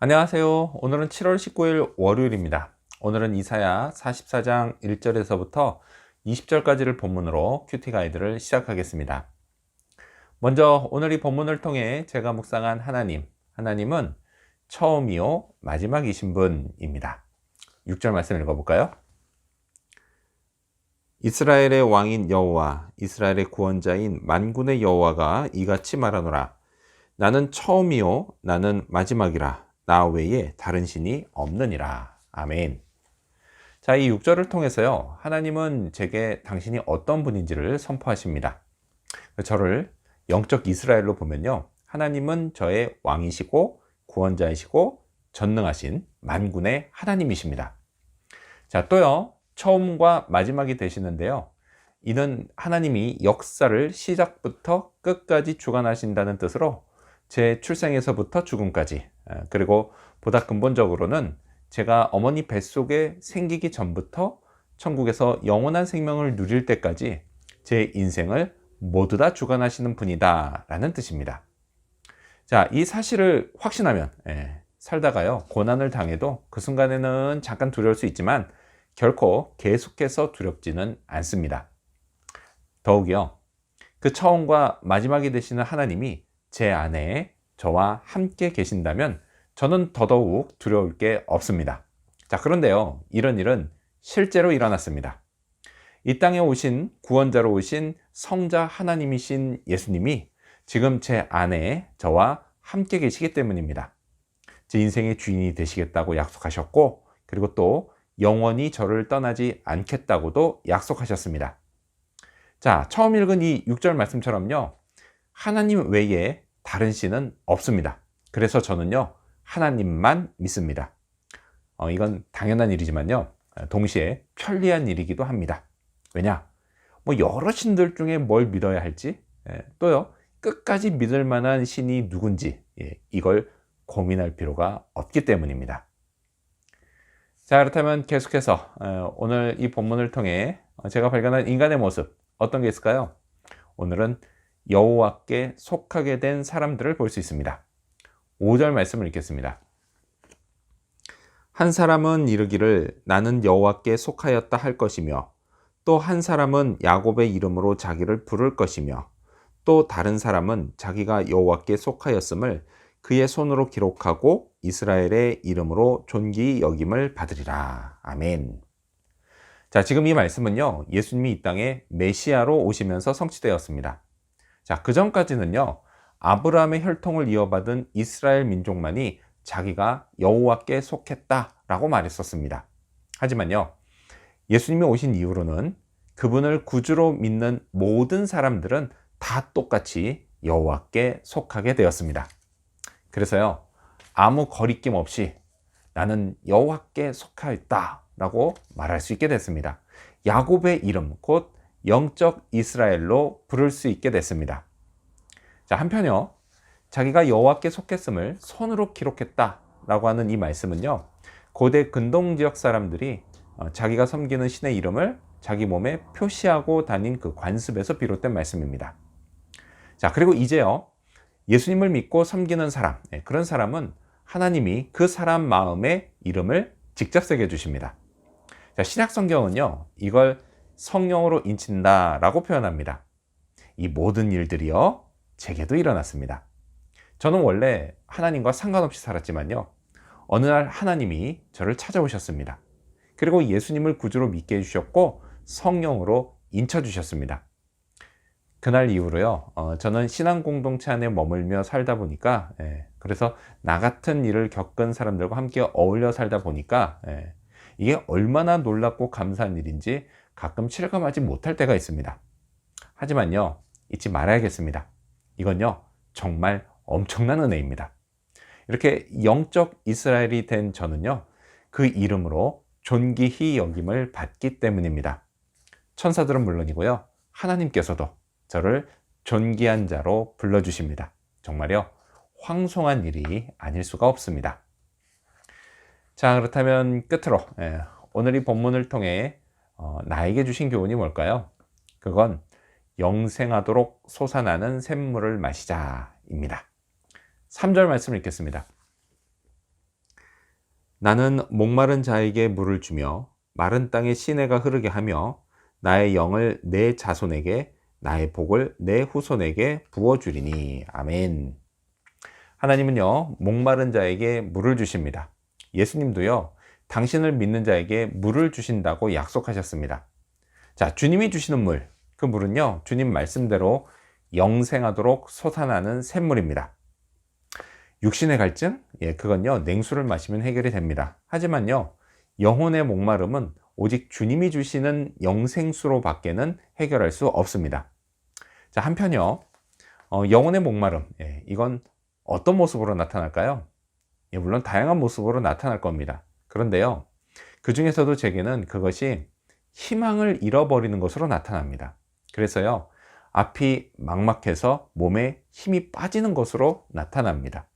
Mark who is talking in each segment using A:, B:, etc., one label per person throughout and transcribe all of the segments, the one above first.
A: 안녕하세요. 오늘은 7월 19일 월요일입니다. 오늘은 이사야 44장 1절에서부터 20절까지를 본문으로 큐티 가이드를 시작하겠습니다. 먼저 오늘 이 본문을 통해 제가 묵상한 하나님은 처음이요 마지막이신 분입니다. 6절 말씀 읽어볼까요? 이스라엘의 왕인 여호와, 이스라엘의 구원자인 만군의 여호와가 이같이 말하노라. 나는 처음이요 나는 마지막이라. 나 외에 다른 신이 없느니라. 아멘. 자, 이 6절을 통해서요, 하나님은 제게 당신이 어떤 분인지를 선포하십니다. 저를 영적 이스라엘로 보면요, 하나님은 저의 왕이시고 구원자이시고 전능하신 만군의 하나님이십니다. 자, 또요, 처음과 마지막이 되시는데요, 이는 하나님이 역사를 시작부터 끝까지 주관하신다는 뜻으로 제 출생에서부터 죽음까지, 그리고 보다 근본적으로는 제가 어머니 뱃속에 생기기 전부터 천국에서 영원한 생명을 누릴 때까지 제 인생을 모두 다 주관하시는 분이다 라는 뜻입니다. 자, 이 사실을 확신하면 살다가요, 고난을 당해도 그 순간에는 잠깐 두려울 수 있지만 결코 계속해서 두렵지는 않습니다. 더욱이요, 그 처음과 마지막이 되시는 하나님이 제 안에 저와 함께 계신다면 저는 더더욱 두려울 게 없습니다. 자, 그런데요, 이런 일은 실제로 일어났습니다. 이 땅에 오신 구원자로 오신 성자 하나님이신 예수님이 지금 제 안에 저와 함께 계시기 때문입니다. 제 인생의 주인이 되시겠다고 약속하셨고, 그리고 또 영원히 저를 떠나지 않겠다고도 약속하셨습니다. 자, 처음 읽은 이 6절 말씀처럼요, 하나님 외에 다른 신은 없습니다. 그래서 저는요, 하나님만 믿습니다. 이건 당연한 일이지만요, 동시에 편리한 일이기도 합니다. 왜냐? 여러 신들 중에 뭘 믿어야 할지, 또요, 끝까지 믿을 만한 신이 누군지, 이걸 고민할 필요가 없기 때문입니다. 자, 그렇다면 계속해서 오늘 이 본문을 통해 제가 발견한 인간의 모습, 어떤 게 있을까요? 오늘은 여호와께 속하게 된 사람들을 볼 수 있습니다. 5절 말씀을 읽겠습니다. 한 사람은 이르기를 나는 여호와께 속하였다 할 것이며, 또 한 사람은 야곱의 이름으로 자기를 부를 것이며, 또 다른 사람은 자기가 여호와께 속하였음을 그의 손으로 기록하고 이스라엘의 이름으로 존귀히 여김을 받으리라. 아멘. 자, 지금 이 말씀은요, 예수님이 이 땅에 메시아로 오시면서 성취되었습니다. 자, 그 전까지는요, 아브라함의 혈통을 이어받은 이스라엘 민족만이 자기가 여호와께 속했다라고 말했었습니다. 하지만요, 예수님이 오신 이후로는 그분을 구주로 믿는 모든 사람들은 다 똑같이 여호와께 속하게 되었습니다. 그래서요, 아무 거리낌 없이 나는 여호와께 속하였다라고 말할 수 있게 됐습니다. 야곱의 이름, 곧 영적 이스라엘로 부를 수 있게 됐습니다. 자, 한편요, 자기가 여호와께 속했음을 손으로 기록했다라고 하는 이 말씀은요, 고대 근동 지역 사람들이 자기가 섬기는 신의 이름을 자기 몸에 표시하고 다닌 그 관습에서 비롯된 말씀입니다. 자, 그리고 이제요, 예수님을 믿고 섬기는 사람, 그런 사람은 하나님이 그 사람 마음에 이름을 직접 새겨 주십니다. 자, 신약 성경은요, 이걸 성령으로 인친다라고 표현합니다. 이 모든 일들이요, 제게도 일어났습니다. 저는 원래 하나님과 상관없이 살았지만요, 어느 날 하나님이 저를 찾아오셨습니다. 그리고 예수님을 구주로 믿게 해주셨고 성령으로 인쳐주셨습니다. 그날 이후로요, 저는 신앙 공동체 안에 머물며 살다 보니까, 그래서 나 같은 일을 겪은 사람들과 함께 어울려 살다 보니까, 이게 얼마나 놀랍고 감사한 일인지 가끔 실감하지 못할 때가 있습니다. 하지만요, 잊지 말아야겠습니다. 이건요, 정말 엄청난 은혜입니다. 이렇게 영적 이스라엘이 된 저는요, 그 이름으로 존귀히 여김을 받기 때문입니다. 천사들은 물론이고요, 하나님께서도 저를 존귀한 자로 불러주십니다. 정말요, 황송한 일이 아닐 수가 없습니다. 자, 그렇다면 끝으로 오늘 이 본문을 통해 나에게 주신 교훈이 뭘까요? 그건 영생하도록 솟아나는 샘물을 마시자입니다. 3절 말씀을 읽겠습니다. 나는 목마른 자에게 물을 주며 마른 땅에 시내가 흐르게 하며 나의 영을 내 자손에게 나의 복을 내 후손에게 부어주리니. 아멘. 하나님은요, 목마른 자에게 물을 주십니다. 예수님도요, 당신을 믿는 자에게 물을 주신다고 약속하셨습니다. 자, 주님이 주시는 물, 그 물은요, 주님 말씀대로 영생하도록 솟아나는 샘물입니다. 육신의 갈증? 그건요, 냉수를 마시면 해결이 됩니다. 하지만요, 영혼의 목마름은 오직 주님이 주시는 영생수로 밖에는 해결할 수 없습니다. 자, 한편요, 영혼의 목마름, 이건 어떤 모습으로 나타날까요? 물론 다양한 모습으로 나타날 겁니다. 그런데요, 그 중에서도 제게는 그것이 희망을 잃어버리는 것으로 나타납니다. 그래서요, 앞이 막막해서 몸에 힘이 빠지는 것으로 나타납니다.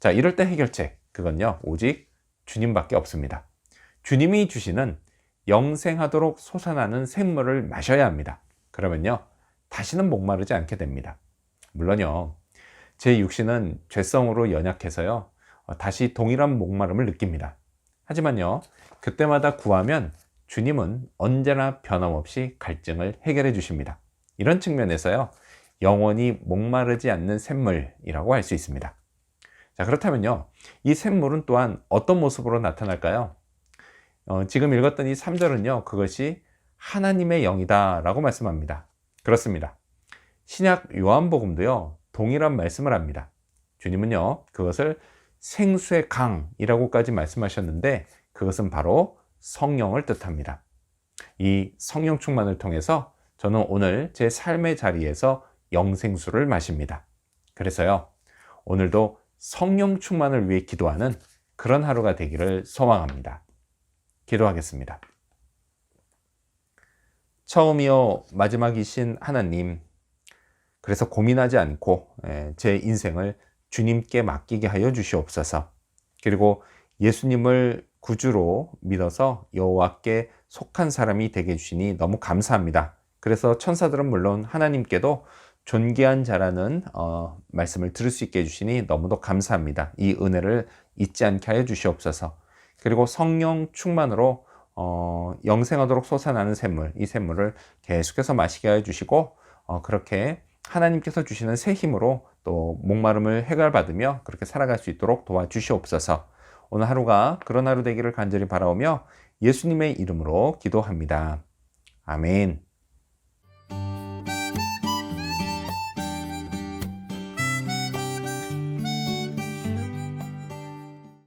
A: 자, 이럴 때 해결책, 그건요, 오직 주님밖에 없습니다. 주님이 주시는 영생하도록 솟아나는 샘물을 마셔야 합니다. 그러면요, 다시는 목마르지 않게 됩니다. 물론요, 제 육신은 죄성으로 연약해서요, 다시 동일한 목마름을 느낍니다. 하지만요, 그때마다 구하면 주님은 언제나 변함없이 갈증을 해결해 주십니다. 이런 측면에서요, 영원히 목마르지 않는 샘물이라고 할 수 있습니다. 자, 그렇다면요, 이 샘물은 또한 어떤 모습으로 나타날까요? 지금 읽었던 이 3절은요, 그것이 하나님의 영이다 라고 말씀합니다. 그렇습니다. 신약 요한복음도요, 동일한 말씀을 합니다. 주님은요, 그것을 생수의 강이라고까지 말씀하셨는데, 그것은 바로 성령을 뜻합니다. 이 성령 충만을 통해서 저는 오늘 제 삶의 자리에서 영생수를 마십니다. 그래서요, 오늘도 성령 충만을 위해 기도하는 그런 하루가 되기를 소망합니다. 기도하겠습니다. 처음이요 마지막이신 하나님, 그래서 고민하지 않고 제 인생을 주님께 맡기게 하여 주시옵소서. 그리고 예수님을 구주로 믿어서 여호와께 속한 사람이 되게 해주시니 너무 감사합니다. 그래서 천사들은 물론 하나님께도 존귀한 자라는 말씀을 들을 수 있게 해주시니 너무도 감사합니다. 이 은혜를 잊지 않게 하여 주시옵소서. 그리고 성령 충만으로 영생하도록 솟아나는 샘물, 이 샘물을 계속해서 마시게 하여 주시고 그렇게 하나님께서 주시는 새 힘으로 또 목마름을 해결받으며 그렇게 살아갈 수 있도록 도와주시옵소서. 오늘 하루가 그런 하루 되기를 간절히 바라오며 예수님의 이름으로 기도합니다. 아멘.